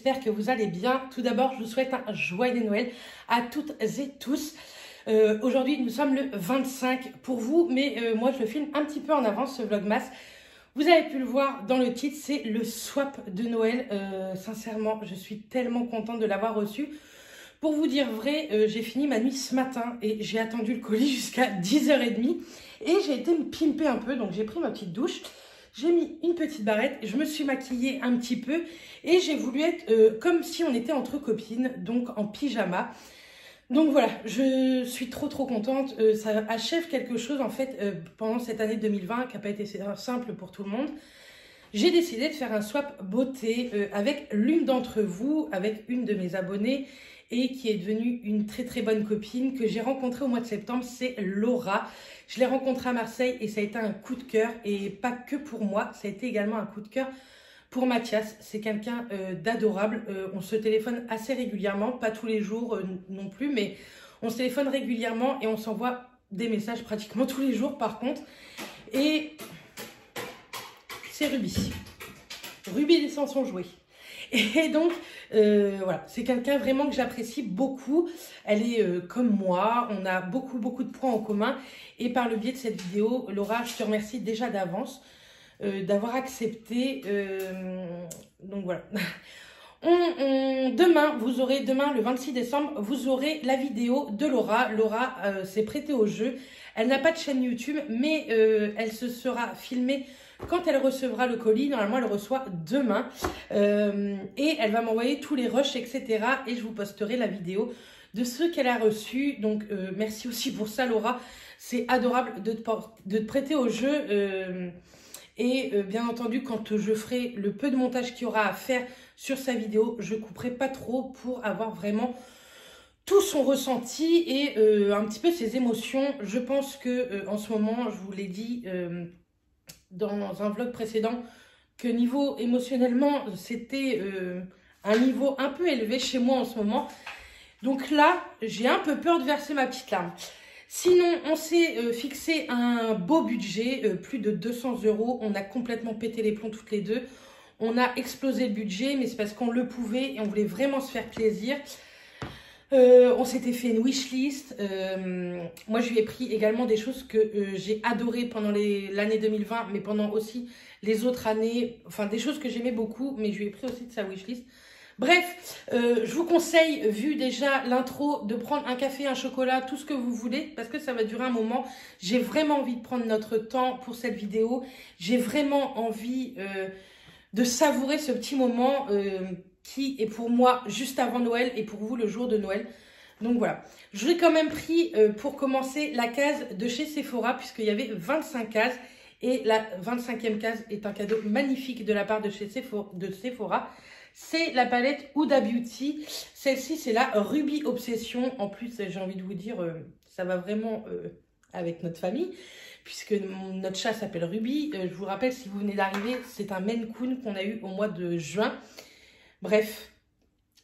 j'espère que vous allez bien. Tout d'abord, je vous souhaite un joyeux Noël à toutes et tous. Aujourd'hui, nous sommes le 25 pour vous, mais moi, je le filme un petit peu en avance, ce vlogmas. Vous avez pu le voir dans le titre, c'est le swap de Noël. Sincèrement, je suis tellement contente de l'avoir reçu. Pour vous dire vrai, j'ai fini ma nuit ce matin et j'ai attendu le colis jusqu'à 10h30. Et j'ai été me pimper un peu, donc j'ai pris ma petite douche. J'ai mis une petite barrette, je me suis maquillée un petit peu et j'ai voulu être comme si on était entre copines, donc en pyjama. Donc voilà, je suis trop contente. Ça achève quelque chose en fait pendant cette année 2020 qui n'a pas été simple pour tout le monde. J'ai décidé de faire un swap beauté avec l'une d'entre vous, avec une de mes abonnées et qui est devenue une très bonne copine que j'ai rencontrée au mois de septembre, c'est Laura. Je l'ai rencontrée à Marseille et ça a été un coup de cœur et pas que pour moi, ça a été également un coup de cœur pour Mathias. C'est quelqu'un d'adorable, on se téléphone assez régulièrement, pas tous les jours non plus, mais on se téléphone régulièrement et on s'envoie des messages pratiquement tous les jours par contre. Et c'est Ruby. Ruby des chansons jouées. Et donc, voilà, c'est quelqu'un vraiment que j'apprécie beaucoup. Elle est comme moi, on a beaucoup de points en commun. Et par le biais de cette vidéo, Laura, je te remercie déjà d'avance d'avoir accepté. Donc voilà. Demain, le 26 décembre, vous aurez la vidéo de Laura. Laura s'est prêtée au jeu. Elle n'a pas de chaîne YouTube, mais elle se sera filmée quand elle recevra le colis. Normalement, elle le reçoit demain. Et elle va m'envoyer tous les rushs, etc. Et je vous posterai la vidéo de ce qu'elle a reçu. Donc, merci aussi pour ça, Laura. C'est adorable de te prêter au jeu. Bien entendu, quand je ferai le peu de montage qu'il y aura à faire sur sa vidéo, je couperai pas trop pour avoir vraiment tout son ressenti et un petit peu ses émotions. Je pense que en ce moment, je vous l'ai dit dans un vlog précédent, que niveau émotionnellement, c'était un niveau un peu élevé chez moi en ce moment. Donc là, j'ai un peu peur de verser ma petite larme. Sinon, on s'est fixé un beau budget, plus de 200 €. On a complètement pété les plombs toutes les deux. On a explosé le budget, mais c'est parce qu'on le pouvait et on voulait vraiment se faire plaisir. On s'était fait une wishlist. Moi, je lui ai pris également des choses que j'ai adorées pendant l'année 2020, mais pendant aussi les autres années. Enfin, des choses que j'aimais beaucoup, mais je lui ai pris aussi de sa wishlist. Bref, je vous conseille, vu déjà l'intro, de prendre un café, un chocolat, tout ce que vous voulez, parce que ça va durer un moment. J'ai vraiment envie de prendre notre temps pour cette vidéo. J'ai vraiment envie de savourer ce petit moment qui est pour moi juste avant Noël et pour vous le jour de Noël. Donc voilà, je l'ai quand même pris pour commencer la case de chez Sephora, puisqu'il y avait 25 cases. Et la 25e case est un cadeau magnifique de la part de chez Sephora. C'est la palette Huda Beauty. Celle-ci, c'est la Ruby Obsession. En plus, j'ai envie de vous dire, ça va vraiment avec notre famille, puisque notre chat s'appelle Ruby. Je vous rappelle, si vous venez d'arriver, c'est un Maine Coon qu'on a eu au mois de juin. Bref,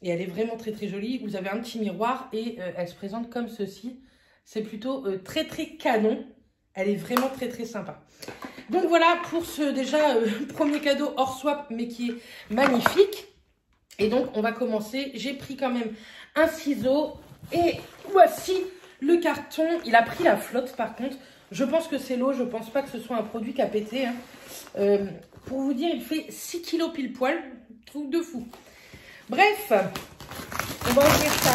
et elle est vraiment très jolie. Vous avez un petit miroir et elle se présente comme ceci. C'est plutôt très canon. Elle est vraiment très sympa. Donc voilà pour ce déjà premier cadeau hors swap, mais qui est magnifique. Et donc, on va commencer. J'ai pris quand même un ciseau. Et voici le carton. Il a pris la flotte, par contre. Je pense que c'est l'eau. Je pense pas que ce soit un produit qui a pété. Hein. Pour vous dire, il fait 6 kg pile poil. Truc de fou. Bref, on va ouvrir ça.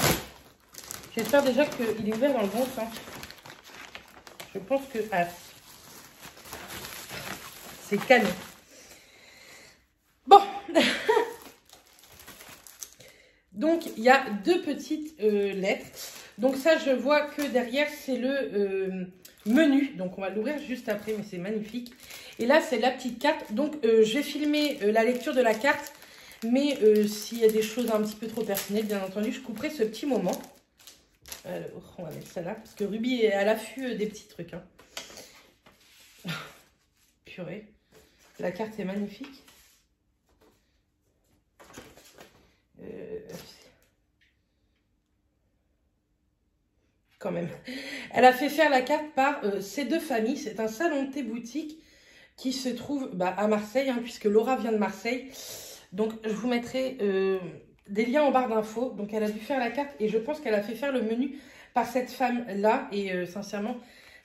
J'espère déjà qu'il est ouvert dans le bon sens. Je pense que... Ah, c'est canon. Bon. Donc, il y a deux petites lettres. Donc ça, je vois que derrière, c'est le menu. Donc, on va l'ouvrir juste après, mais c'est magnifique. Et là, c'est la petite carte. Donc, je vais filmer la lecture de la carte. Mais s'il y a des choses un petit peu trop personnelles, bien entendu, je couperai ce petit moment. Alors, on va mettre ça là. Parce que Ruby est à l'affût des petits trucs. Hein. Purée. La carte est magnifique. Quand même. Elle a fait faire la carte par ces deux familles. C'est un salon de thé boutique qui se trouve à Marseille, hein, puisque Laura vient de Marseille. Donc, je vous mettrai des liens en barre d'infos. Donc, elle a dû faire la carte et je pense qu'elle a fait faire le menu par cette femme-là. Et sincèrement,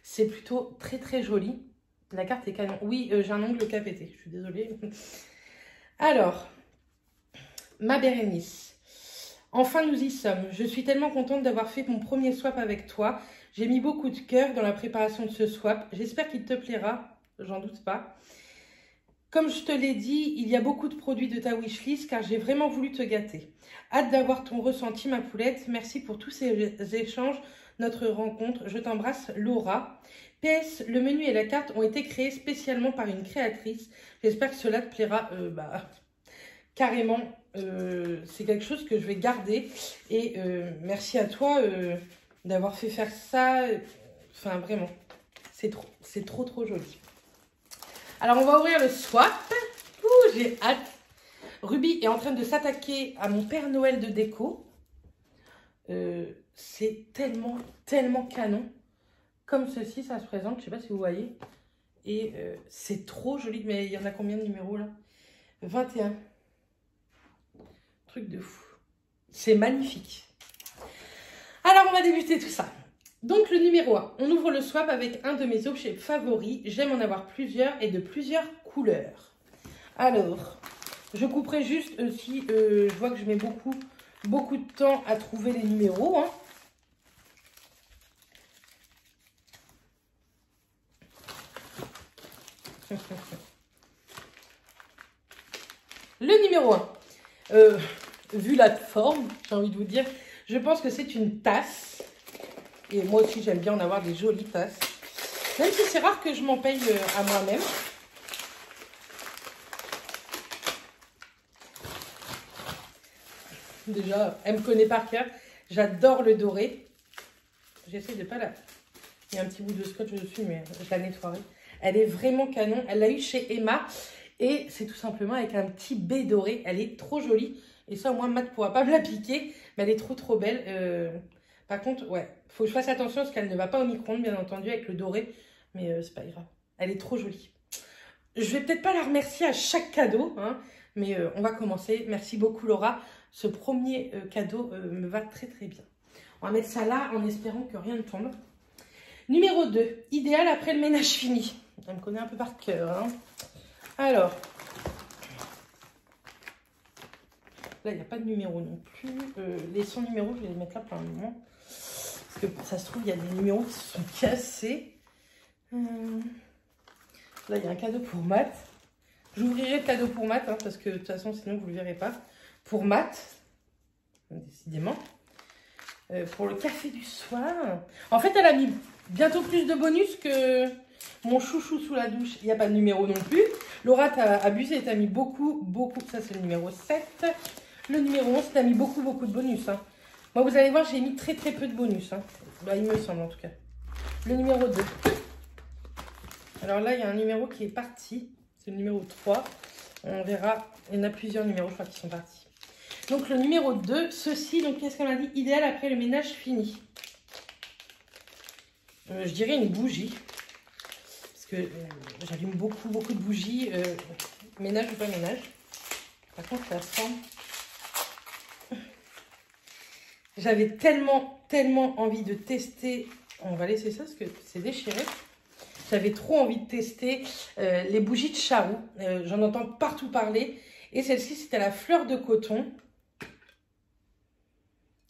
c'est plutôt très, très joli. La carte est canon. Oui, j'ai un ongle qui a pété. Je suis désolée. Alors, ma Bérénice. Enfin, nous y sommes. Je suis tellement contente d'avoir fait mon premier swap avec toi. J'ai mis beaucoup de cœur dans la préparation de ce swap. J'espère qu'il te plaira. J'en doute pas. Comme je te l'ai dit, il y a beaucoup de produits de ta wishlist car j'ai vraiment voulu te gâter. Hâte d'avoir ton ressenti, ma poulette. Merci pour tous ces échanges, notre rencontre. Je t'embrasse, Laura. PS, le menu et la carte ont été créés spécialement par une créatrice. J'espère que cela te plaira. Carrément, c'est quelque chose que je vais garder. Et merci à toi d'avoir fait faire ça. Enfin, vraiment, c'est trop, trop joli. Alors, on va ouvrir le swap. Ouh, j'ai hâte. Ruby est en train de s'attaquer à mon Père Noël de déco. C'est tellement, tellement canon. Comme ceci, ça se présente. Je ne sais pas si vous voyez. Et c'est trop joli. Mais il y en a combien de numéros là? 21. Truc de fou. C'est magnifique. Alors, on va débuter tout ça. Donc, le numéro 1. On ouvre le swap avec un de mes objets favoris. J'aime en avoir plusieurs et de plusieurs couleurs. Alors, je couperai juste si je vois que je mets beaucoup de temps à trouver les numéros. Hein. Le numéro 1. Vu la forme, j'ai envie de vous dire, je pense que c'est une tasse. Et moi aussi, j'aime bien en avoir des jolies tasses. Même si c'est rare que je m'en paye à moi-même. Déjà, elle me connaît par cœur. J'adore le doré. J'essaie de pas la... Il y a un petit bout de scotch dessus, mais je la nettoierai. Elle est vraiment canon. Elle l'a eu chez Emma. Et c'est tout simplement avec un petit B doré. Elle est trop jolie. Et ça, au moins, Matt ne pourra pas me la piquer. Mais elle est trop belle. Par contre, ouais, faut que je fasse attention parce qu'elle ne va pas au micro-ondes, bien entendu, avec le doré. Mais c'est pas grave. Elle est trop jolie. Je vais peut-être pas la remercier à chaque cadeau, hein, mais on va commencer. Merci beaucoup, Laura. Ce premier cadeau me va très bien. On va mettre ça là en espérant que rien ne tombe. Numéro 2. Idéal après le ménage fini. Elle me connaît un peu par cœur. Hein. Alors. Là, il n'y a pas de numéro non plus. Les 100 numéros, je vais les mettre là pour un moment. Parce que ça se trouve, il y a des numéros qui se sont cassés. Là, il y a un cadeau pour Matt. J'ouvrirai le cadeau pour Matt, hein, parce que de toute façon, sinon, vous ne le verrez pas. Pour Matt, décidément. Pour le café du soir. En fait, elle a mis bientôt plus de bonus que mon chouchou sous la douche. Il n'y a pas de numéro non plus. Laura, t'as abusé, t'as mis beaucoup. Ça, c'est le numéro 7. Le numéro 11, t'as mis beaucoup de bonus. Hein. Moi, vous allez voir, j'ai mis très peu de bonus. Hein. Bah, il me semble, en tout cas. Le numéro 2. Alors là, il y a un numéro qui est parti. C'est le numéro 3. On verra. Il y en a plusieurs numéros, je crois, qui sont partis. Donc, le numéro 2, ceci. Donc, qu'est-ce qu'elle m'a dit? Idéal après le ménage fini. Je dirais une bougie. Parce que j'allume beaucoup de bougies. Ménage ou pas ménage. Par contre, la forme. J'avais tellement envie de tester. On va laisser ça parce que c'est déchiré. J'avais trop envie de tester les bougies de charroux. J'en entends partout parler. Et celle-ci, c'était la fleur de coton.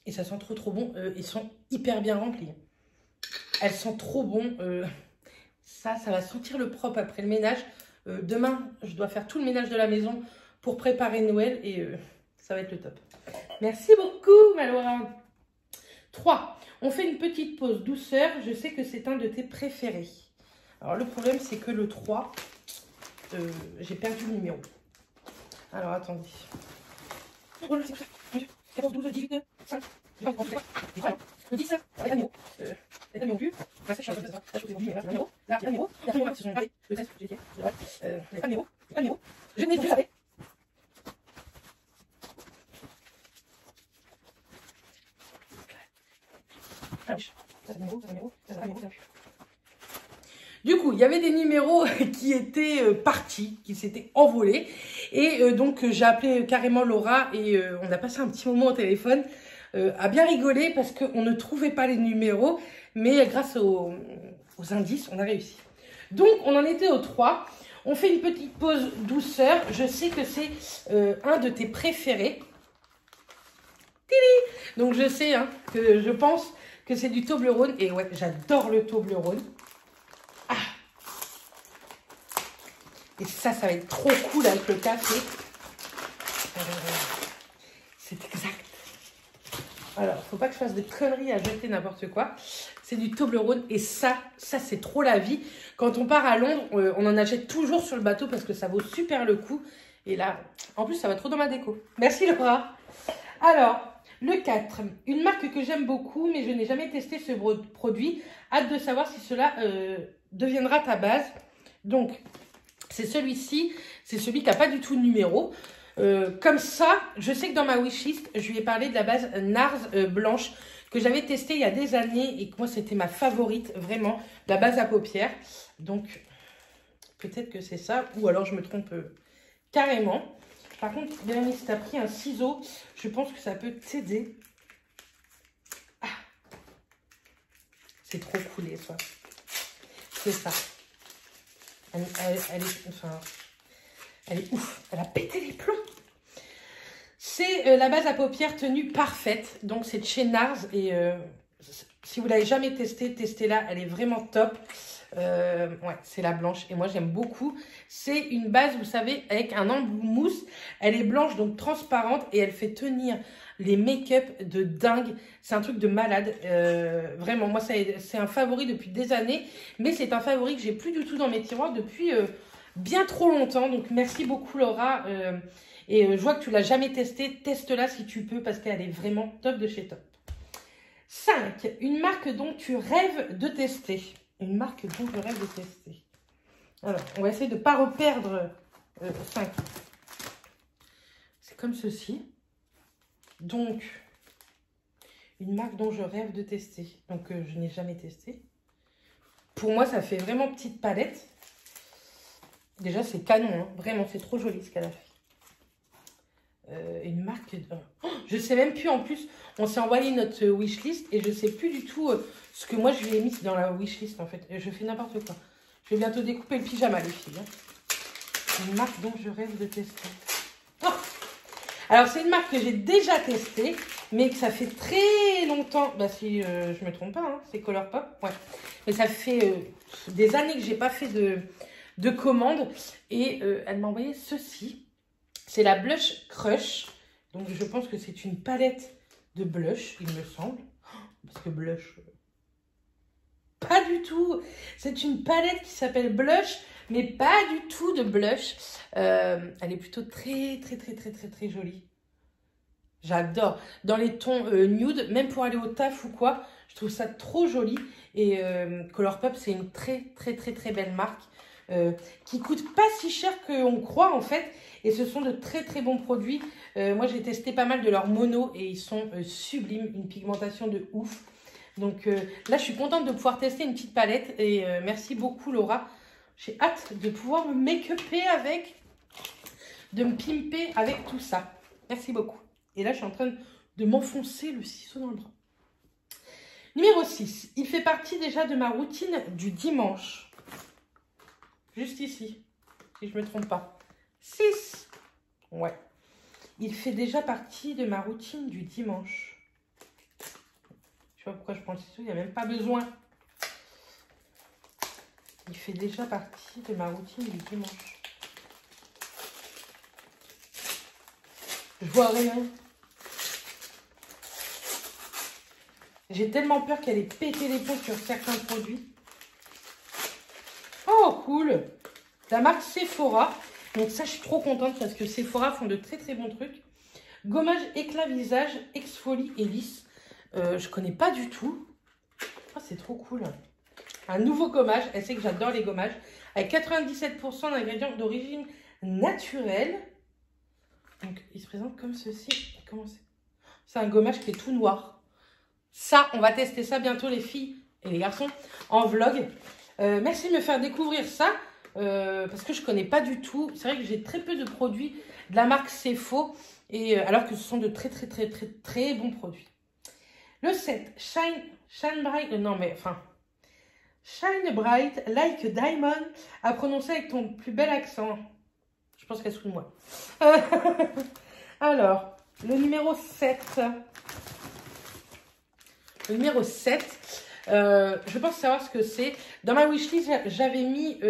Et ça sent trop bon. Ils sont hyper bien remplis. Elles sont trop bon. Ça va sentir le propre après le ménage. Demain, je dois faire tout le ménage de la maison pour préparer Noël. Et ça va être le top. Merci beaucoup, Laura. 3. On fait une petite pause douceur. Je sais que c'est un de tes préférés. Alors, le problème, c'est que le 3, j'ai perdu le numéro. Alors, attendez. 14, 12, 18, 5, le 10, il y a un numéro. Il y a un numéro plus. Là, je suis un peu ça. Là, je trouve que c'est un numéro. Là, il y a un numéro. Il y a un numéro. Ce sont pareils. Le 13, j'ai dit. Il n'y a pas de numéro. Il n'y a pas de numéro. Je n'ai plus jamais. Du coup, il y avait des numéros qui étaient partis, qui s'étaient envolés. Et donc, j'ai appelé carrément Laura et on a passé un petit moment au téléphone à bien rigoler parce qu'on ne trouvait pas les numéros. Mais grâce aux indices, on a réussi. Donc, on en était au 3. On fait une petite pause douceur. Je sais que c'est un de tes préférés. Donc, je sais que je pense que c'est du Toblerone. Et ouais, j'adore le Toblerone. Ah! Et ça va être trop cool avec le café. C'est exact. Alors, faut pas que je fasse des conneries à jeter n'importe quoi. C'est du Toblerone et ça c'est trop la vie. Quand on part à Londres, on en achète toujours sur le bateau parce que ça vaut super le coup. Et là, en plus, ça va trop dans ma déco. Merci Laura. Alors, le 4. Une marque que j'aime beaucoup, mais je n'ai jamais testé ce produit. Hâte de savoir si cela deviendra ta base. Donc, c'est celui-ci. C'est celui qui n'a pas du tout de numéro. Comme ça, je sais que dans ma wishlist, je lui ai parlé de la base NARS blanche que j'avais testée il y a des années et que moi, c'était ma favorite, vraiment, la base à paupières. Donc, peut-être que c'est ça, ou alors je me trompe carrément. Par contre, Bérénice, si tu as pris un ciseau, je pense que ça peut t'aider. Ah, c'est trop coulé, ça. C'est ça. Elle est ouf. Elle a pété les plombs. C'est la base à paupières tenue parfaite. Donc, c'est de chez NARS. Et si vous ne l'avez jamais testée, testez-la. Elle est vraiment top. Ouais, c'est la blanche. Et moi, j'aime beaucoup. C'est une base, vous savez, avec un embout mousse. Elle est blanche, donc transparente. Et elle fait tenir les make-up de dingue. C'est un truc de malade. Vraiment, moi, c'est un favori depuis des années. Mais c'est un favori que j'ai plus du tout dans mes tiroirs depuis bien trop longtemps. Donc, merci beaucoup, Laura. Et je vois que tu l'as jamais testé. Teste-la si tu peux parce qu'elle est vraiment top de chez top. 5. Une marque dont tu rêves de tester. Une marque dont je rêve de tester. Alors, on va essayer de ne pas reperdre 5. C'est comme ceci. Donc, une marque dont je rêve de tester. Donc, je n'ai jamais testé. Pour moi, ça fait vraiment petite palette. Déjà, c'est canon. Vraiment, c'est trop joli ce qu'elle a fait. Une marque... Oh, je ne sais même plus, en plus, on s'est envoyé notre wishlist et je ne sais plus du tout ce que moi je lui ai mis dans la wishlist en fait. Je fais n'importe quoi. Je vais bientôt découper le pyjama, les filles. Une marque dont je rêve de tester. Oh, alors, c'est une marque que j'ai déjà testée, mais que ça fait très longtemps. Bah, si je ne me trompe pas, c'est Colourpop. Ouais. Mais ça fait des années que je n'ai pas fait de commande. Et elle m'a envoyé ceci. C'est la Blush Crush. Donc, je pense que c'est une palette de blush, il me semble. Parce que blush, pas du tout. C'est une palette qui s'appelle Blush, mais pas du tout de blush. Elle est plutôt très jolie. J'adore. Dans les tons nude, même pour aller au taf ou quoi, je trouve ça trop joli. Et Colourpop, c'est une très belle marque. Qui coûte pas si cher qu'on croit en fait, et ce sont de très bons produits. Moi j'ai testé pas mal de leurs monos et ils sont sublimes, une pigmentation de ouf. Donc là je suis contente de pouvoir tester une petite palette et merci beaucoup Laura. J'ai hâte de pouvoir me make-upper avec, de me pimper avec tout ça. Merci beaucoup. Et là je suis en train de m'enfoncer le ciseau dans le bras. Numéro 6, il fait partie déjà de ma routine du dimanche. Juste ici, si je ne me trompe pas. 6. Ouais. Il fait déjà partie de ma routine du dimanche. Je sais pas pourquoi je prends le ciseau, il n'y a même pas besoin. Il fait déjà partie de ma routine du dimanche. Je vois rien. J'ai tellement peur qu'elle ait pété les plombs sur certains produits. Oh, cool! La marque Sephora. Donc ça, je suis trop contente parce que Sephora font de très bons trucs. Gommage éclat visage, exfolie et lisse. Je connais pas du tout. Oh, c'est trop cool. Un nouveau gommage. Elle sait que j'adore les gommages. Avec 97% d'ingrédients d'origine naturelle. Donc, il se présente comme ceci. Comment c'est? C'est un gommage qui est tout noir. Ça, on va tester ça bientôt, les filles et les garçons, en vlog. Merci de me faire découvrir ça. parce que je ne connais pas du tout. C'est vrai que j'ai très peu de produits de la marque C'est Faux, et alors que ce sont de très bons produits. Le 7, Shine Bright, non mais enfin, Shine Bright Like a Diamond, à prononcer avec ton plus bel accent. Je pense qu'elle se fout de moi. Alors, le numéro 7. Le numéro 7, je pense savoir ce que c'est. Dans ma wishlist, j'avais mis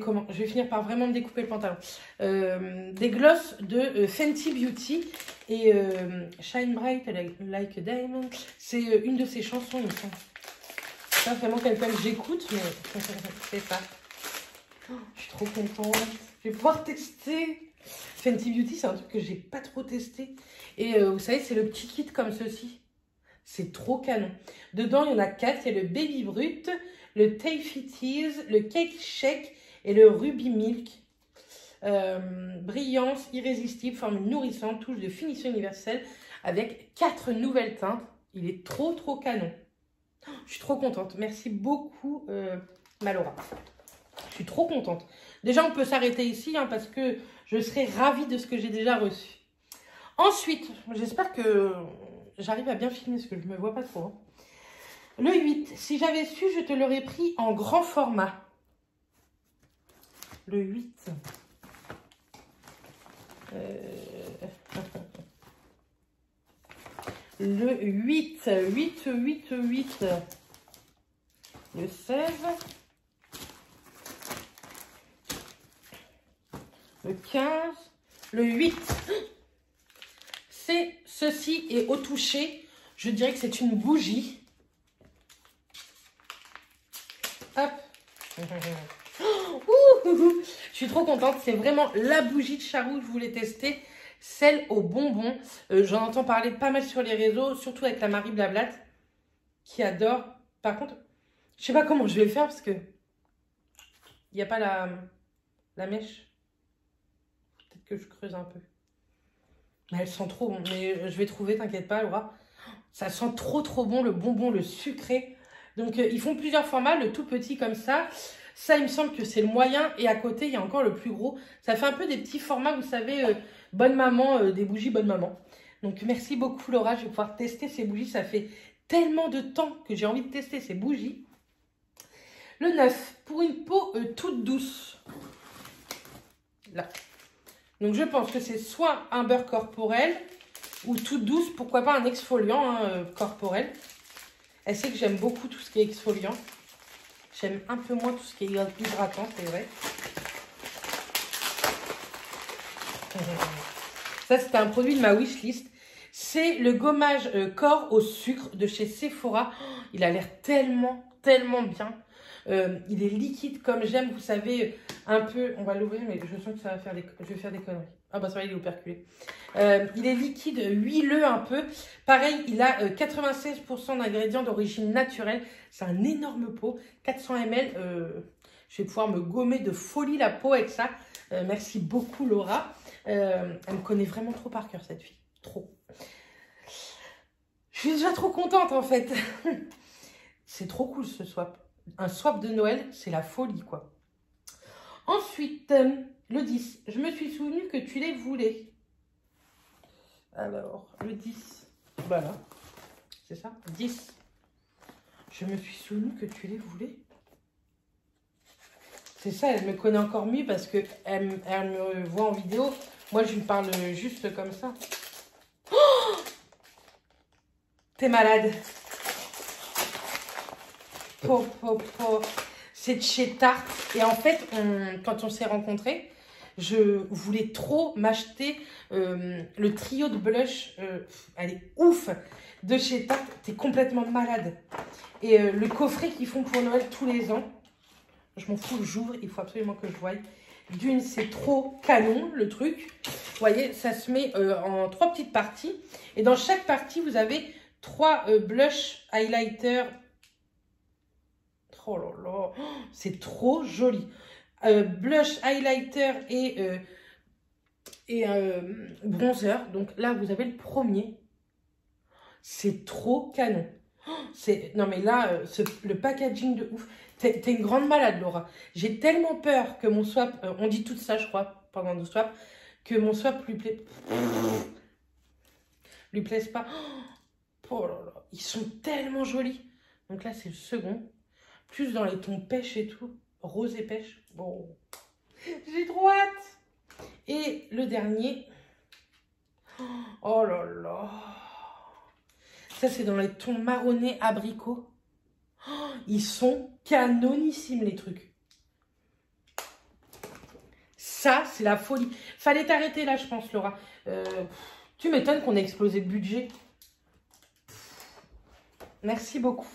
comment, je vais finir par vraiment me découper le pantalon. Des glosses de Fenty Beauty. Et Shine Bright Like a Diamond, c'est une de ses chansons, il me semble. C'est pas vraiment quelqu'un que j'écoute, mais c'est ça. Oh, je suis trop contente. Je vais pouvoir tester. Fenty Beauty, c'est un truc que j'ai pas trop testé. Et vous savez, c'est le petit kit comme ceci. C'est trop canon. Dedans, il y en a 4. Il y a le Baby Brut, le Taffy Tease, le Cake Shake et le Ruby Milk. Brillance irrésistible, formule nourrissante, touche de finition universelle avec 4 nouvelles teintes. Il est trop canon. Je suis trop contente. Merci beaucoup, Malora. Je suis trop contente. Déjà, on peut s'arrêter ici hein, parce que je serai ravie de ce que j'ai déjà reçu. Ensuite, j'espère que j'arrive à bien filmer parce que je ne me vois pas trop. Hein. Le 8. Si j'avais su, je te l'aurais pris en grand format. Le 8. Le 8. Le 16. Le 15. Le 8. C'est ceci et au toucher, je dirais que c'est une bougie. Hop. Je suis trop contente. C'est vraiment la bougie de Charou que je voulais tester. Celle au bonbon. J'en entends parler pas mal sur les réseaux, surtout avec la Marie Blablat qui adore. Par contre, je sais pas comment je vais faire parce que il n'y a pas la mèche. Peut-être que je creuse un peu. Mais elle sent trop bon. Mais je vais trouver, t'inquiète pas, Laura. Ça sent trop bon, le bonbon, le sucré. Donc, ils font plusieurs formats. Le tout petit comme ça. Ça, il me semble que c'est le moyen. Et à côté, il y a encore le plus gros. Ça fait un peu des petits formats, vous savez, bonne maman, des bougies bonne maman. Donc, merci beaucoup, Laura. Je vais pouvoir tester ces bougies. Ça fait tellement de temps que j'ai envie de tester ces bougies. Le 9, pour une peau toute douce. Là. Donc, je pense que c'est soit un beurre corporel ou toute douce. Pourquoi pas un exfoliant hein, corporel. Elle sait que j'aime beaucoup tout ce qui est exfoliant. J'aime un peu moins tout ce qui est hydratant, c'est vrai. Ça, c'était un produit de ma wishlist. C'est le gommage corps au sucre de chez Sephora. Oh, il a l'air tellement bien. Il est liquide comme j'aime, vous savez, un peu... On va l'ouvrir, mais je sens que ça va faire je vais faire des conneries. Ah bah ça va, il est operculé. Il est liquide, huileux un peu. Pareil, il a 96% d'ingrédients d'origine naturelle. C'est un énorme pot, 400 ml. Je vais pouvoir me gommer de folie la peau avec ça. Merci beaucoup, Laura. Elle me connaît vraiment trop par cœur, cette fille. Trop. Je suis déjà trop contente, en fait. C'est trop cool, ce swap. Un swap de Noël, c'est la folie, quoi. Ensuite, le 10. Je me suis souvenu que tu les voulais. Alors, le 10. Voilà. C'est ça 10. Je me suis souvenu que tu les voulais. C'est ça, elle me connaît encore mieux parce qu'elle me voit en vidéo. Moi, je lui parle juste comme ça. Oh, t'es malade. C'est de chez Tarte. Et en fait, quand on s'est rencontrés, je voulais trop m'acheter le trio de blush. Elle est ouf. De chez Tarte. T'es complètement malade. Et le coffret qu'ils font pour Noël tous les ans. Je m'en fous, j'ouvre. Il faut absolument que je voie. D'une, c'est trop canon, le truc. Vous voyez, ça se met en 3 petites parties. Et dans chaque partie, vous avez 3 blush highlighters. Oh là là, c'est trop joli. Blush, highlighter et bronzer. Donc là, vous avez le premier. C'est trop canon. Non mais là, le packaging de ouf. T'es une grande malade, Laura. J'ai tellement peur que mon swap, on dit tout ça, je crois, pendant nos swaps, que mon swap lui plaise pas. Oh là là, ils sont tellement jolis. Donc là, c'est le second. Plus dans les tons pêche et tout. Rose et pêche. Bon, j'ai trop hâte. Et le dernier. Oh là là. Ça, c'est dans les tons marronnés abricots. Ils sont canonissimes, les trucs. Ça, c'est la folie. Fallait t'arrêter là, je pense, Laura. Tu m'étonnes qu'on ait explosé le budget. Merci beaucoup.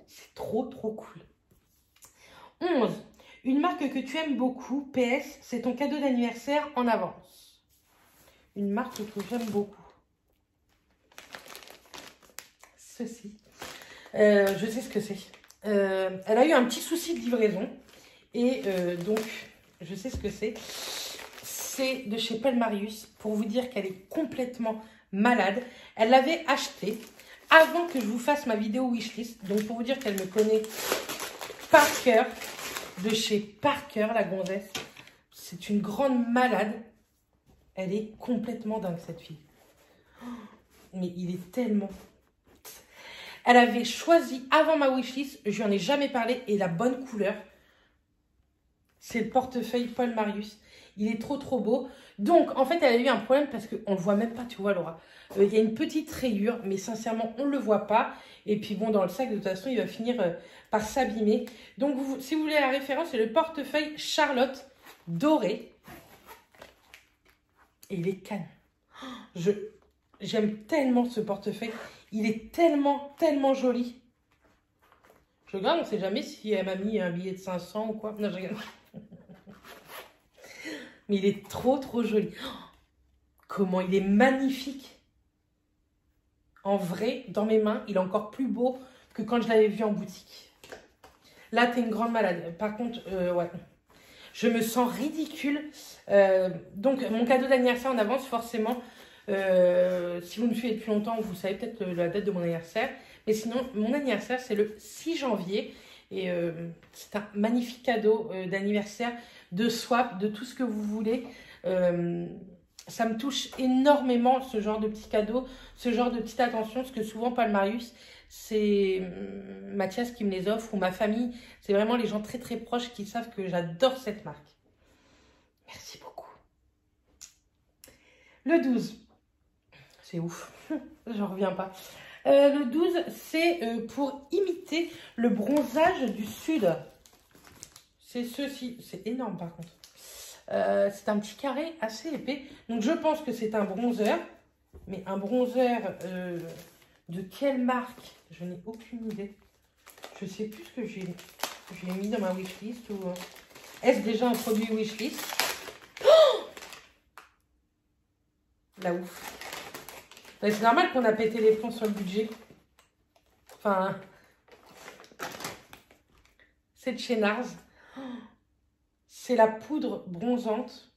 C'est trop, trop cool. 11. Une marque que tu aimes beaucoup. PS, c'est ton cadeau d'anniversaire en avance. Une marque que j'aime beaucoup. Ceci. Je sais ce que c'est. Elle a eu un petit souci de livraison. Et donc, je sais ce que c'est. C'est de chez Paul Marius. Pour vous dire qu'elle est complètement malade. Elle l'avait acheté avant que je vous fasse ma vidéo wishlist. Donc, pour vous dire qu'elle me connaît par cœur. De chez Parker, la gonzesse. C'est une grande malade. Elle est complètement dingue, cette fille. Mais il est tellement... Elle avait choisi avant ma wishlist, je lui en ai jamais parlé, et la bonne couleur, c'est le portefeuille Paul Marius. Il est trop trop beau. Donc en fait elle a eu un problème parce qu'on ne le voit même pas, tu vois Laura. Il y a une petite rayure, mais sincèrement on ne le voit pas. Et puis bon, dans le sac de toute façon il va finir par s'abîmer. Donc si vous voulez la référence, c'est le portefeuille Charlotte doré. Et il est canon. J'aime tellement ce portefeuille. Il est tellement, tellement joli. Je regarde, on ne sait jamais si elle m'a mis un billet de 500 ou quoi. Non, je regarde. Mais il est trop, trop joli. Oh, comment il est magnifique. En vrai, dans mes mains, il est encore plus beau que quand je l'avais vu en boutique. Là, t'es une grande malade. Par contre, ouais. Je me sens ridicule. Donc, mon cadeau d'anniversaire en avance, forcément... si vous me suivez depuis longtemps, vous savez peut-être la date de mon anniversaire. Mais sinon, mon anniversaire, c'est le 6 janvier. Et c'est un magnifique cadeau d'anniversaire, de swap, de tout ce que vous voulez. Ça me touche énormément, ce genre de petits cadeaux, ce genre de petite attention. Parce que souvent, Paul Marius, c'est Mathias qui me les offre ou ma famille. C'est vraiment les gens très très proches qui savent que j'adore cette marque. Merci beaucoup. Le 12. C'est ouf, j'en reviens pas. Le 12, c'est pour imiter le bronzage du sud. C'est ceci, c'est énorme par contre. C'est un petit carré assez épais. Donc je pense que c'est un bronzer. Mais un bronzer de quelle marque? Je n'ai aucune idée. Je sais plus ce que j'ai mis dans ma wishlist. Ou... Est-ce déjà un produit wishlist? Oh, la ouf. C'est normal qu'on a pété les plombs sur le budget. Enfin, c'est de chez NARS. C'est la poudre bronzante.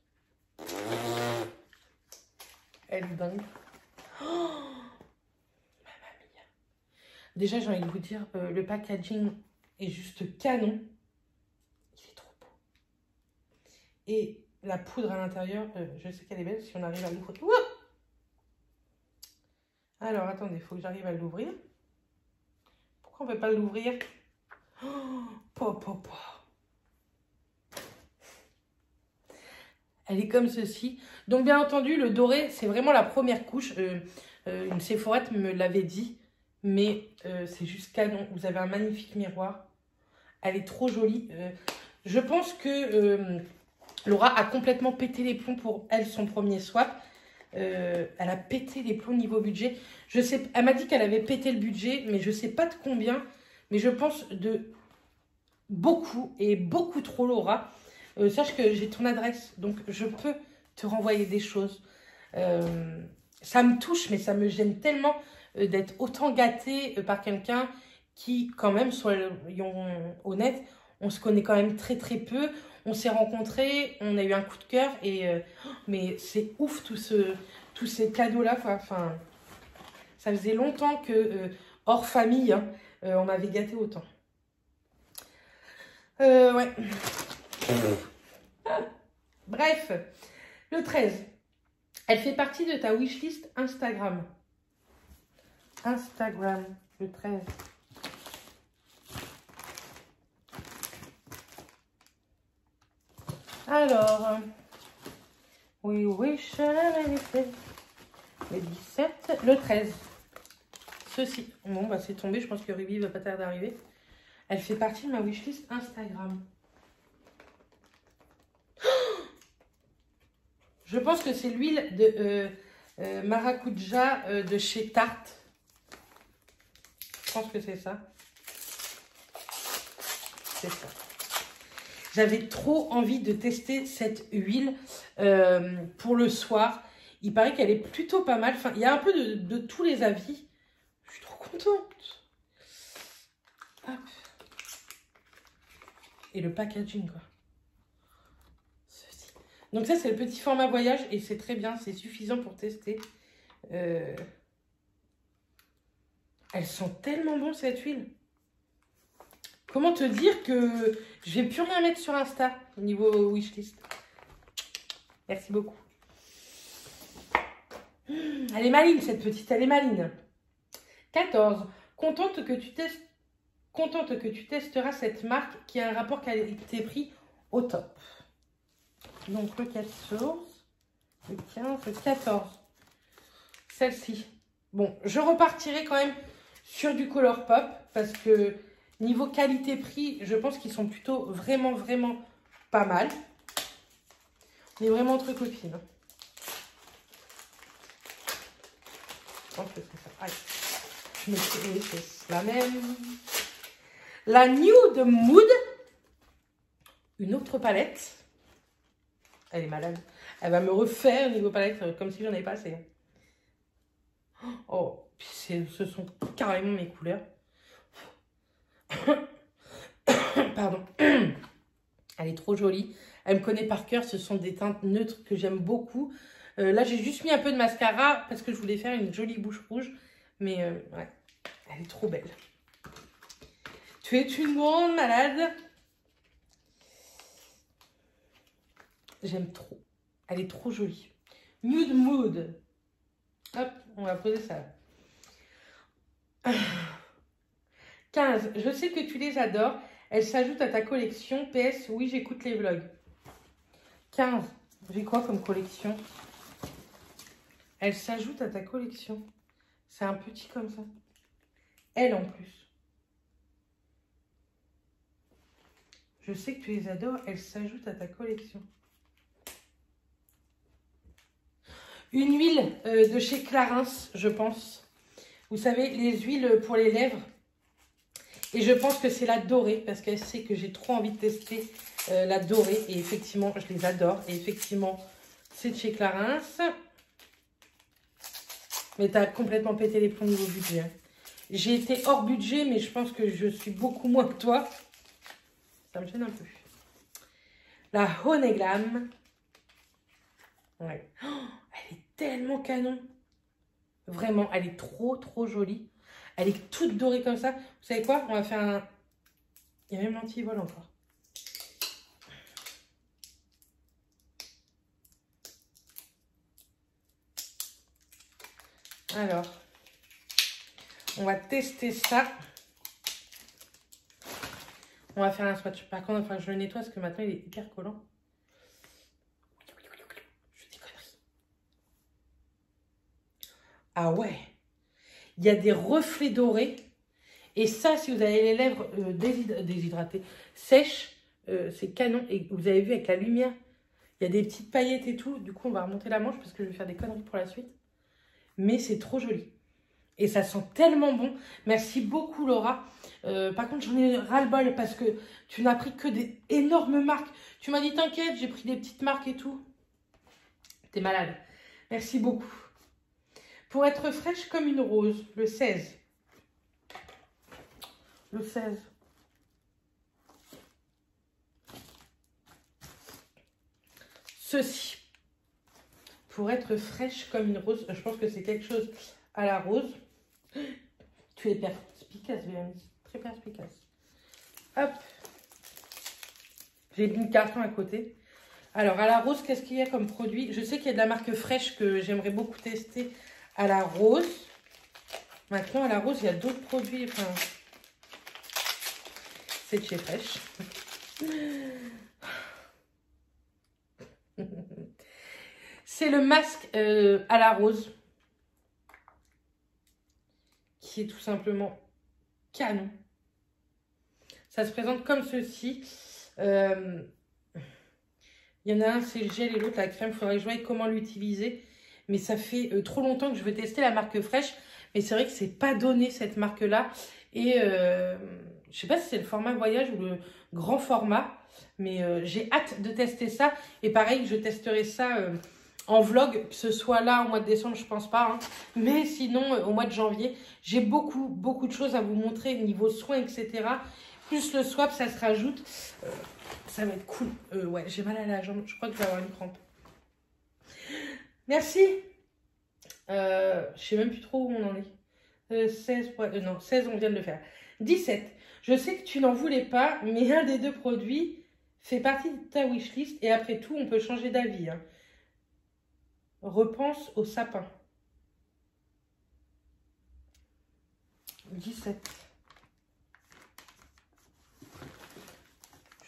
Elle est dingue. Déjà, j'ai envie de vous dire, le packaging est juste canon. Il est trop beau. Et la poudre à l'intérieur, je sais qu'elle est belle si on arrive à l'ouvrir. Alors, attendez, il faut que j'arrive à l'ouvrir. Pourquoi on ne peut pas l'ouvrir? Elle est comme ceci. Donc, bien entendu, le doré, c'est vraiment la première couche. Une Sephorette me l'avait dit. Mais c'est juste canon. Vous avez un magnifique miroir. Elle est trop jolie. Je pense que Laura a complètement pété les plombs pour elle, son premier swap. Elle a pété les plombs niveau budget. Je sais, elle m'a dit qu'elle avait pété le budget, mais je ne sais pas de combien. Mais je pense de beaucoup et beaucoup trop, Laura. Sache que j'ai ton adresse, donc je peux te renvoyer des choses. Ça me touche, mais ça me gêne tellement d'être autant gâtée par quelqu'un qui, quand même, soyons honnêtes, on se connaît quand même très très peu. On s'est rencontrés, on a eu un coup de cœur, mais c'est ouf tous ces cadeaux-là, quoi. Enfin, ça faisait longtemps que hors famille, hein, on m'avait gâté autant. Ouais. Bref, le 13. Elle fait partie de ta wishlist Instagram. Instagram, le 13. Alors, we wish anything. Le 17, le 13. Ceci. Bon, bah c'est tombé, je pense que Ruby va pas tarder d'arriver. Elle fait partie de ma wishlist Instagram. Je pense que c'est l'huile de maracuja de chez Tarte. Je pense que c'est ça. C'est ça. J'avais trop envie de tester cette huile pour le soir. Il paraît qu'elle est plutôt pas mal. Enfin, il y a un peu de tous les avis. Je suis trop contente. Hop. Et le packaging, quoi. Ceci. Donc ça, c'est le petit format voyage et c'est très bien. C'est suffisant pour tester. Elles sont tellement bonnes, cette huile. Comment te dire que je vais plus rien mettre sur Insta au niveau wishlist. Merci beaucoup. Elle est maline, cette petite, elle est maline. 14. Contente que tu testeras cette marque qui a un rapport qualité-prix au top. Donc le 14, le 15, le 14. Celle-ci. Bon, je repartirai quand même sur du Colourpop parce que niveau qualité-prix, je pense qu'ils sont plutôt vraiment pas mal. On est vraiment entre copines. Hein. Je pense que c'est ça. Allez. Je me suis oui, c'est la même. La Nude Mood. Une autre palette. Elle est malade. Elle va me refaire niveau palette comme si j'en avais pas assez. Oh, ce sont carrément mes couleurs. Pardon. Elle est trop jolie. Elle me connaît par cœur. Ce sont des teintes neutres que j'aime beaucoup. Là, j'ai juste mis un peu de mascara parce que je voulais faire une jolie bouche rouge. Mais ouais, elle est trop belle. Tu es une grande malade. J'aime trop. Elle est trop jolie. Nude Mood. Hop, on va poser ça. 15. Je sais que tu les adores. Elles s'ajoutent à ta collection. PS, oui, j'écoute les vlogs. 15. J'ai quoi comme collection? Elles s'ajoutent à ta collection. C'est un petit comme ça. Elle en plus. Je sais que tu les adores. Elles s'ajoutent à ta collection. Une huile de chez Clarins, je pense. Vous savez, les huiles pour les lèvres. Et je pense que c'est la dorée, parce qu'elle sait que j'ai trop envie de tester la dorée. Et effectivement, je les adore. Et effectivement, c'est de chez Clarins. Mais tu as complètement pété les plombs niveau budget. Hein. J'ai été hors budget, mais je pense que je suis beaucoup moins que toi. Ça me gêne un peu. La Honeglam. Ouais. Oh, elle est tellement canon. Vraiment, elle est trop jolie. Elle est toute dorée comme ça. Vous savez quoi? On va faire un... Il y a même l'antivol encore. Alors, on va tester ça. On va faire un swatch. Par contre, enfin, je le nettoie parce que maintenant, il est hyper collant. Je fais des conneries. Ah ouais. Il y a des reflets dorés. Et ça, si vous avez les lèvres déshydratées, sèches, c'est canon. Et vous avez vu avec la lumière, il y a des petites paillettes et tout. Du coup, on va remonter la manche parce que je vais faire des conneries pour la suite. Mais c'est trop joli. Et ça sent tellement bon. Merci beaucoup, Laura. Par contre, j'en ai ras-le-bol parce que tu n'as pris que des énormes marques. Tu m'as dit, t'inquiète, j'ai pris des petites marques et tout. T'es malade. Merci beaucoup. Pour être fraîche comme une rose, le 16. Le 16. Ceci. Pour être fraîche comme une rose, je pense que c'est quelque chose à la rose. Tu es perspicace, Bérénice. Très perspicace. Hop. J'ai mis le carton à côté. Alors, à la rose, qu'est-ce qu'il y a comme produit? Je sais qu'il y a de la marque fraîche que j'aimerais beaucoup tester à la rose. Maintenant, à la rose, il y a d'autres produits. Enfin, c'est de chez Fraîche. C'est le masque à la rose. Qui est tout simplement canon. Ça se présente comme ceci. Il y en a un, c'est le gel et l'autre, la crème. Il faudrait que je voie comment l'utiliser. Mais ça fait trop longtemps que je veux tester la marque Fraîche. Mais c'est vrai que c'est pas donné, cette marque-là. Et je sais pas si c'est le format voyage ou le grand format. Mais j'ai hâte de tester ça. Et pareil, je testerai ça en vlog. Que ce soit là, au mois de décembre, je pense pas. Hein. Mais sinon, au mois de janvier, j'ai beaucoup de choses à vous montrer niveau soins, etc. Plus le swap, ça se rajoute. Ça va être cool. Ouais, j'ai mal à la jambe. Je crois que je vais avoir une crampe. Merci. Je sais même plus trop où on en est. 16, non, 16, on vient de le faire. 17. Je sais que tu n'en voulais pas, mais un des deux produits fait partie de ta wishlist. Et après tout, on peut changer d'avis. Hein. Repense au sapin. 17.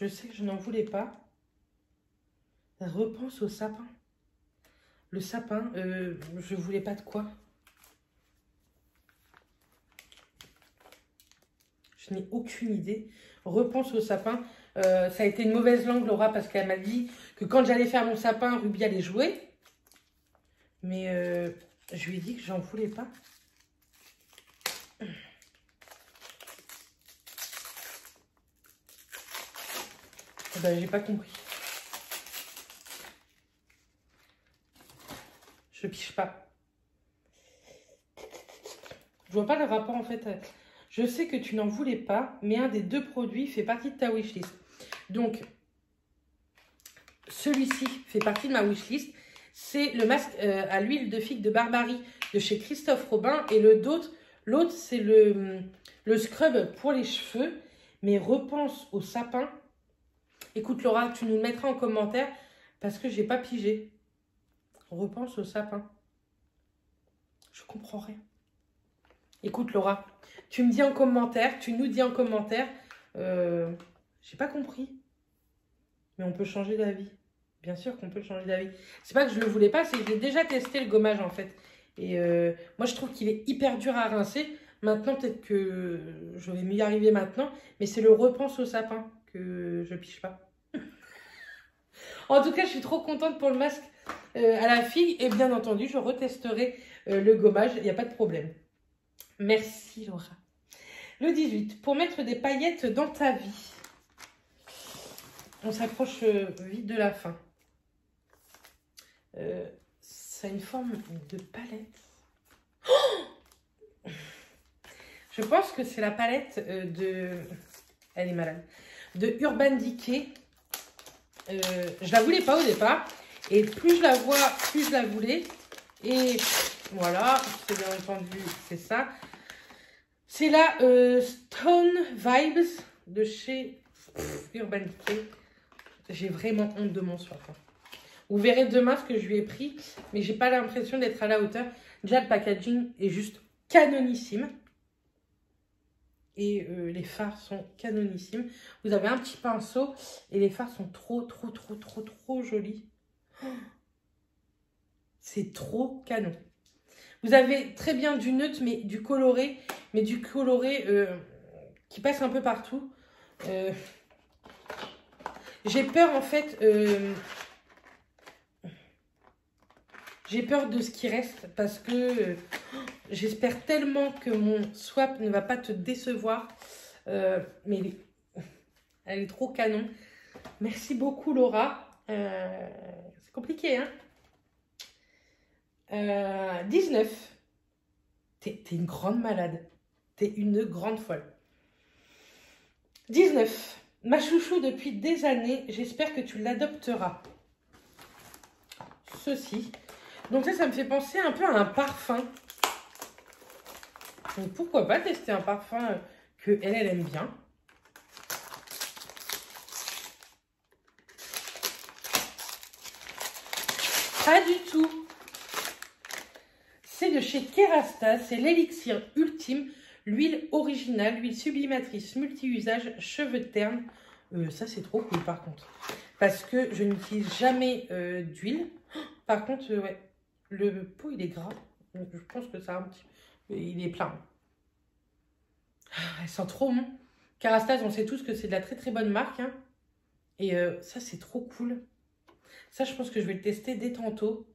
Je sais que je n'en voulais pas. Repense au sapin. Le sapin, je voulais pas de quoi? Je n'ai aucune idée. Repense au sapin. Ça a été une mauvaise langue, Laura, parce qu'elle m'a dit que quand j'allais faire mon sapin, Ruby allait jouer. Mais je lui ai dit que j'en voulais pas. Ben, j'ai pas compris. Je piche pas. Je vois pas le rapport en fait. Je sais que tu n'en voulais pas, mais un des deux produits fait partie de ta wishlist. Donc, celui-ci fait partie de ma wishlist. C'est le masque à l'huile de figue de Barbarie de chez Christophe Robin. Et l'autre, c'est le scrub pour les cheveux. Mais repense au sapin. Écoute Laura, tu nous le mettras en commentaire parce que j'ai pas pigé. Repense au sapin. Je comprends rien. Écoute Laura, tu me dis en commentaire, tu nous dis en commentaire. J'ai pas compris. Mais on peut changer d'avis. Bien sûr qu'on peut changer d'avis. C'est pas que je le voulais pas, c'est que j'ai déjà testé le gommage en fait. Et moi je trouve qu'il est hyper dur à rincer. Maintenant peut-être que je vais m'y arriver maintenant. Mais c'est le repense au sapin que je piche pas. En tout cas, je suis trop contente pour le masque à la figue. Et bien entendu, je retesterai le gommage. Il n'y a pas de problème. Merci Laura. Le 18. Pour mettre des paillettes dans ta vie. On s'approche vite de la fin. Ça a une forme de palette. Oh, je pense que c'est la palette de... Elle est malade. De Urban Decay. Je la voulais pas au départ. Et plus je la vois, plus je la voulais. Et voilà, c'est bien entendu, c'est ça. C'est la Stone Vibes de chez Urban Decay. J'ai vraiment honte de mon swap. Vous verrez demain ce que je lui ai pris. Mais j'ai pas l'impression d'être à la hauteur. Déjà, le packaging est juste canonissime. Et les fards sont canonissimes. Vous avez un petit pinceau. Et les fards sont trop jolis. C'est trop canon. Vous avez très bien du neutre, mais du coloré. Mais du coloré qui passe un peu partout. J'ai peur en fait... j'ai peur de ce qui reste. Parce que j'espère tellement que mon swap ne va pas te décevoir. Mais elle est trop canon. Merci beaucoup Laura. C'est compliqué, hein. 19. T'es une grande malade. T'es une grande folle. 19. Ma chouchou depuis des années. J'espère que tu l'adopteras. Ceci. Donc ça me fait penser un peu à un parfum. Donc pourquoi pas tester un parfum que elle aime bien. Pas du tout. C'est de chez Kerastase, c'est l'élixir ultime, l'huile originale, l'huile sublimatrice multi-usage, cheveux ternes. Ça, c'est trop cool par contre. Parce que je n'utilise jamais d'huile. Par contre, ouais, le pot, il est gras. Donc, je pense que ça a un petit... Il est plein. Elle sent trop bon. Kerastase, on sait tous que c'est de la très très bonne marque. Hein. Et ça, c'est trop cool. Ça, je pense que je vais le tester dès tantôt.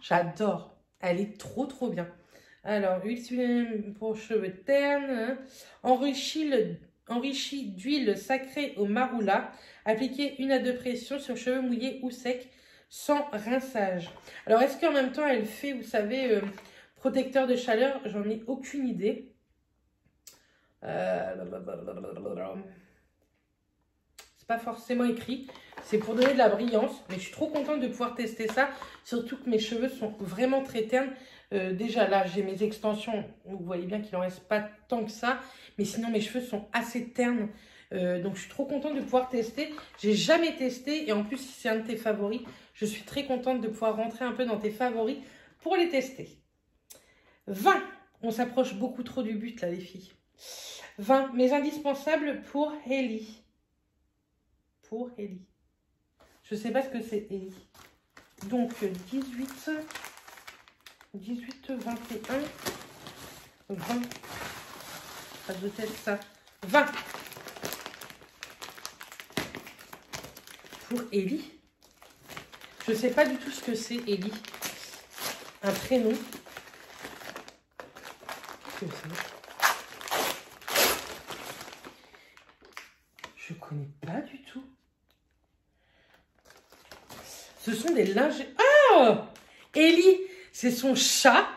J'adore. Elle est trop trop bien. Alors, huile pour cheveux ternes. Hein. Enrichi d'huile sacrée au marula. Appliquez 1 à 2 pressions sur cheveux mouillés ou secs sans rinçage. Alors, est-ce qu'en même temps, elle fait, vous savez, protecteur de chaleur? J'en ai aucune idée. C'est pas forcément écrit. C'est pour donner de la brillance. Mais je suis trop contente de pouvoir tester ça. Surtout que mes cheveux sont vraiment très ternes. Déjà là, j'ai mes extensions. Vous voyez bien qu'il en reste pas tant que ça. Mais sinon, mes cheveux sont assez ternes. Donc, je suis trop contente de pouvoir tester. J'ai jamais testé. Et en plus, si c'est un de tes favoris, je suis très contente de pouvoir rentrer un peu dans tes favoris pour les tester. 20. On s'approche beaucoup trop du but, là, les filles. 20. Mes indispensables pour Ellie. Pour Ellie. Je sais pas ce que c'est, Ellie. Donc, 18, 21, 20. Ça doit être ça. 20. Pour Ellie. Je sais pas du tout ce que c'est, Ellie. Un prénom. Qu'est-ce que c'est? Je connais pas du tout. Ce sont des linges... Oh! Ellie, c'est son chat.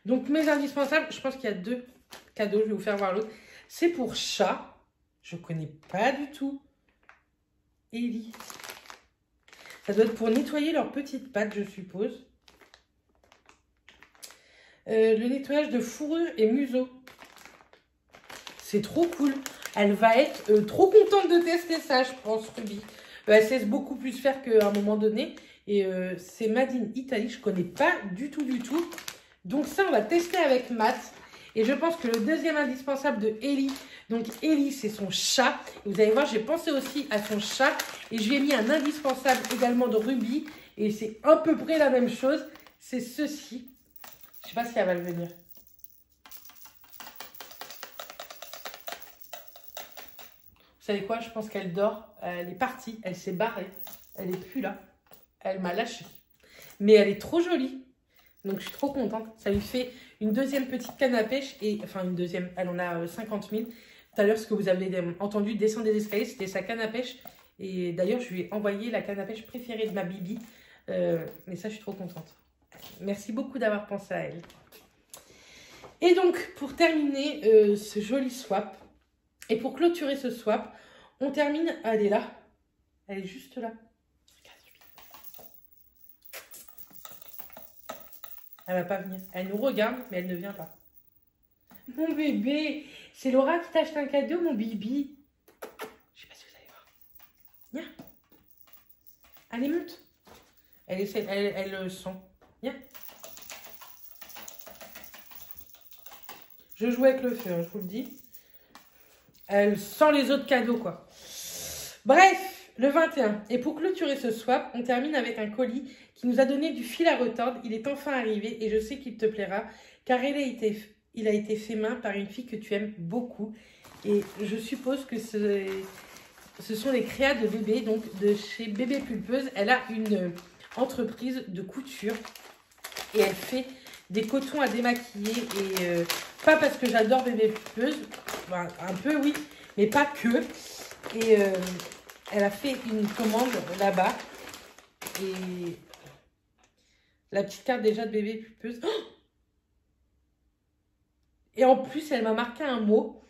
Donc, mes indispensables, je pense qu'il y a 2 cadeaux. Je vais vous faire voir l'autre. C'est pour chat. Je connais pas du tout. Ellie. Ça doit être pour nettoyer leurs petites pattes, je suppose. Le nettoyage de fourrure et museau. C'est trop cool. Elle va être trop contente de tester ça, je pense, Ruby. Elle sait beaucoup plus faire qu'à un moment donné. Et c'est Made in Italy. Je ne connais pas du tout, du tout. Donc ça, on va tester avec Matt. Et je pense que le deuxième indispensable de Ellie. Donc Ellie, c'est son chat. Et vous allez voir, j'ai pensé aussi à son chat. Et je lui ai mis un indispensable également de Ruby. Et c'est à peu près la même chose. C'est ceci. Je ne sais pas si elle va le venir. Vous savez quoi? Je pense qu'elle dort. Elle est partie. Elle s'est barrée. Elle n'est plus là. Elle m'a lâché. Mais elle est trop jolie. Donc, je suis trop contente. Ça lui fait une deuxième petite canne à pêche. Et, enfin, une deuxième. Elle en a 50 000. Tout à l'heure, ce que vous avez entendu descendre des escaliers, c'était sa canne à pêche. Et d'ailleurs, je lui ai envoyé la canne à pêche préférée de ma Bibi. Mais ça, je suis trop contente. Merci beaucoup d'avoir pensé à elle. Et donc, pour terminer ce joli swap, et pour clôturer ce swap, on termine... Elle est là. Elle est juste là. Elle va pas venir. Elle nous regarde, mais elle ne vient pas. Mon bébé, c'est Laura qui t'achète un cadeau, mon bibi. Je sais pas si vous allez voir. Viens. Allez, monte. Elle essaie, elle le sent. Viens. Je joue avec le feu, hein, je vous le dis. Elle sent les autres cadeaux, quoi. Bref, le 21. Et pour clôturer ce swap, on termine avec un colis qui nous a donné du fil à retordre. Il est enfin arrivé et je sais qu'il te plaira car il a été fait main par une fille que tu aimes beaucoup. Et je suppose que ce sont les créas de bébé, donc de chez Bébé Pulpeuse. Elle a une entreprise de couture et elle fait des cotons à démaquiller. Et pas parce que j'adore Bébé Pulpeuse, enfin, un peu oui, mais pas que. Et elle a fait une commande là-bas. Et la petite carte déjà de Bébé Pulpeuse. Oh! Et en plus, elle m'a marqué un mot.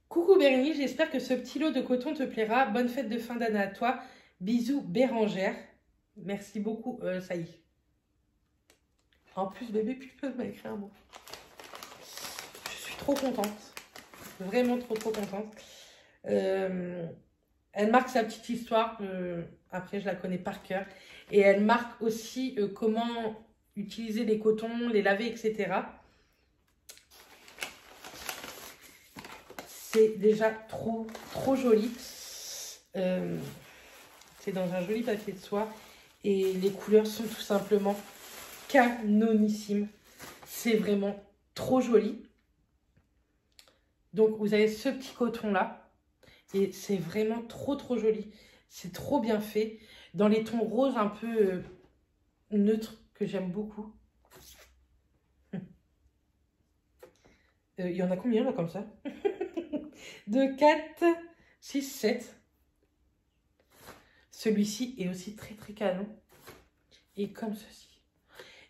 Coucou Bernie, j'espère que ce petit lot de coton te plaira. Bonne fête de fin d'année à toi. Bisous Bérangère. Merci beaucoup, ça y est. En plus, bébé Pulpeuse m'a écrit un mot. Je suis trop contente. Vraiment trop contente. Elle marque sa petite histoire. Après, je la connais par cœur. Et elle marque aussi comment utiliser les cotons, les laver, etc. C'est déjà trop joli. C'est dans un joli papier de soie. Et les couleurs sont tout simplement canonissimes. C'est vraiment trop joli. Donc, vous avez ce petit coton-là. Et c'est vraiment trop joli. C'est trop bien fait. Dans les tons roses un peu neutres que j'aime beaucoup. Il y en a combien là comme ça? 2, 4, 6, 7. Celui-ci est aussi très canon. Et comme ceci.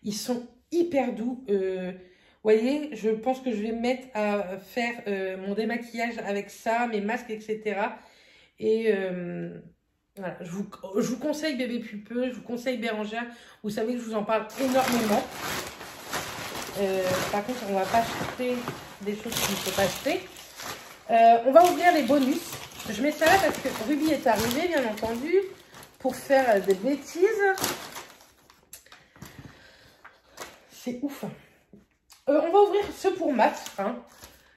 Ils sont hyper doux. Vous voyez, je pense que je vais me mettre à faire mon démaquillage avec ça, mes masques, etc. Et voilà, je vous conseille Bébé Pulpeux, je vous conseille Bérangère. Vous savez que je vous en parle énormément. Par contre, on va pas acheter des choses qu'il ne faut pas acheter. On va ouvrir les bonus. Je mets ça là parce que Ruby est arrivée, bien entendu, pour faire des bêtises. C'est ouf. On va ouvrir ce pour Matt. Hein.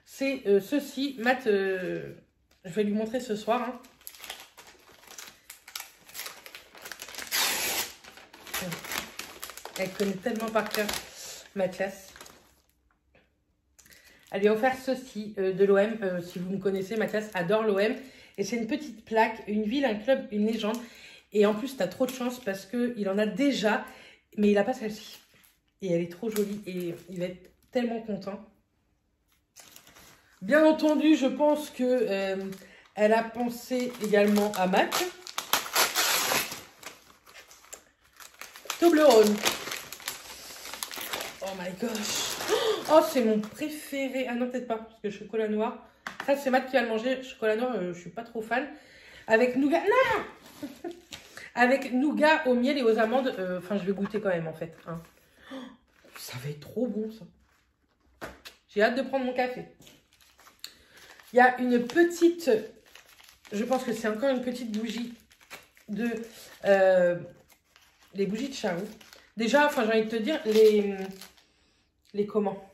C'est ceci. Matt, je vais lui montrer ce soir. Hein. Elle connaît tellement par cœur ma classe. Elle lui a offert ceci de l'OM. Si vous me connaissez, ma classe adore l'OM. Et c'est une petite plaque, une ville, un club, une légende. Et en plus, tu as trop de chance parce qu'il en a déjà, mais il n'a pas celle-ci. Et elle est trop jolie et il va être tellement content. Bien entendu, je pense que elle a pensé également à Matt. Toblerone. Oh my gosh. Oh, c'est mon préféré. Ah non, peut-être pas, parce que chocolat noir. Ça, c'est Matt qui va le manger. Chocolat noir, je suis pas trop fan. Avec nougat. Non. Avec nougat au miel et aux amandes. Enfin, je vais goûter quand même, en fait. Hein. Ça va être trop bon, ça. J'ai hâte de prendre mon café. Il y a une petite... Je pense que c'est encore une petite bougie de... les bougies de Charou. Déjà, enfin, j'ai envie de te dire, les comment?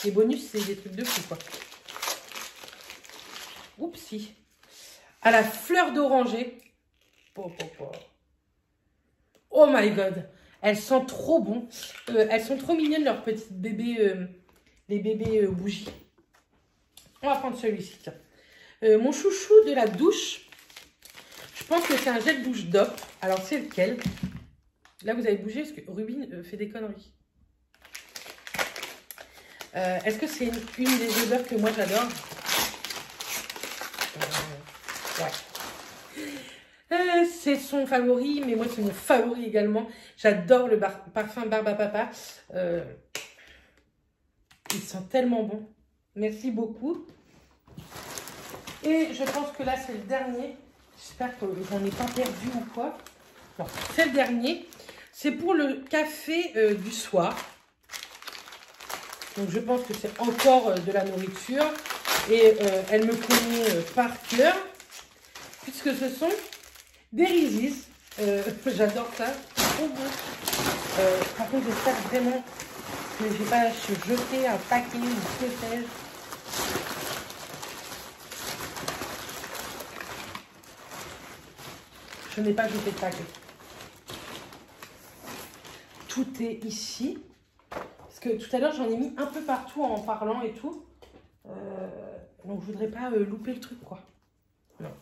Les bonus, c'est des trucs de fou, quoi. Oupsie. À la fleur d'oranger. Oh my god. Elles sentent trop bon. Elles sont trop mignonnes, leurs petites bébés, les bébés bougies. On va prendre celui-ci, tiens. Mon chouchou de la douche. Je pense que c'est un gel douche DOP. Alors, c'est lequel? Là, vous avez bougé parce que Rubine fait des conneries. Est-ce que c'est une des odeurs que moi, j'adore? Ouais. C'est son favori, mais moi, c'est mon favori également. J'adore le parfum Barbe à Papa. Il sent tellement bon. Merci beaucoup. Et je pense que là, c'est le dernier. J'espère que j'en ai pas perdu ou quoi. Non, c'est le dernier. C'est pour le café du soir. Donc, je pense que c'est encore de la nourriture. Et elle me connaît par cœur. Puisque ce sont des Reese's. J'adore ça. C'est trop bon. Par contre, j'espère vraiment que je n'ai pas jeté un paquet ou que sais-je. Je n'ai pas jeté de paquet. Tout est ici. Parce que tout à l'heure, j'en ai mis un peu partout en parlant et tout. Donc, je voudrais pas louper le truc, quoi. Non.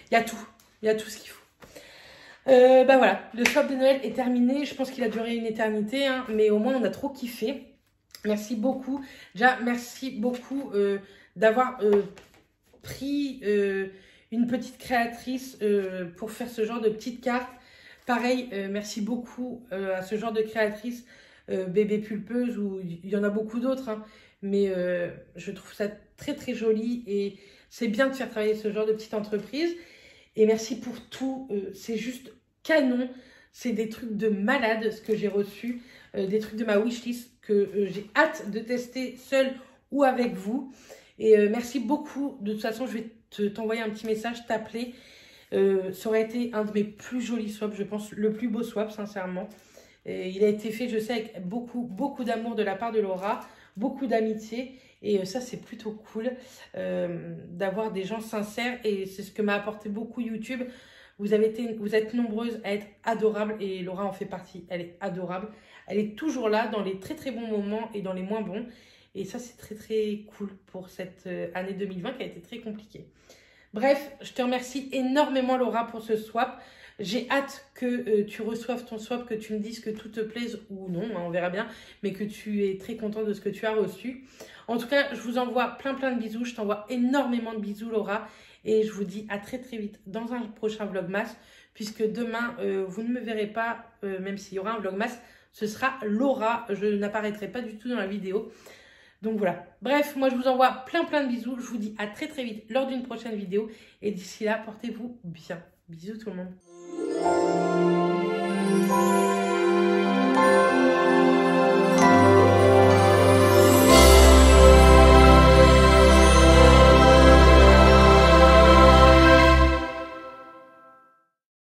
Il y a tout. Il y a tout ce qu'il faut. Bah voilà, le shop de Noël est terminé. Je pense qu'il a duré une éternité, hein, mais au moins on a trop kiffé. Merci beaucoup. Déjà, merci beaucoup d'avoir pris une petite créatrice pour faire ce genre de petites cartes. Pareil, merci beaucoup à ce genre de créatrice Bébé Pulpeuse, où il y en a beaucoup d'autres, hein, mais je trouve ça très joli et c'est bien de faire travailler ce genre de petite entreprise. Et merci pour tout, c'est juste canon, c'est des trucs de malade ce que j'ai reçu. des trucs de ma wishlist que j'ai hâte de tester seule ou avec vous. Et merci beaucoup. De toute façon, je vais t'envoyer un petit message, t'appeler. Ça aurait été un de mes plus jolis swaps, je pense, le plus beau swap, sincèrement. Et il a été fait, je sais, avec beaucoup d'amour de la part de Laura, beaucoup d'amitié. Et ça, c'est plutôt cool d'avoir des gens sincères. Et c'est ce que m'a apporté beaucoup YouTube. Vous êtes nombreuses à être adorables et Laura en fait partie. Elle est adorable. Elle est toujours là dans les très bons moments et dans les moins bons. Et ça, c'est très cool pour cette année 2020 qui a été très compliquée. Bref, je te remercie énormément Laura pour ce swap. J'ai hâte que tu reçoives ton swap, que tu me dises que tout te plaise ou non, hein, on verra bien, mais que tu es très content de ce que tu as reçu. En tout cas, je vous envoie plein de bisous, je t'envoie énormément de bisous Laura et je vous dis à très vite dans un prochain Vlogmas, puisque demain, vous ne me verrez pas, même s'il y aura un Vlogmas, ce sera Laura, je n'apparaîtrai pas du tout dans la vidéo. Donc voilà. Bref, moi je vous envoie plein de bisous. Je vous dis à très vite lors d'une prochaine vidéo. Et d'ici là, portez-vous bien. Bisous tout le monde.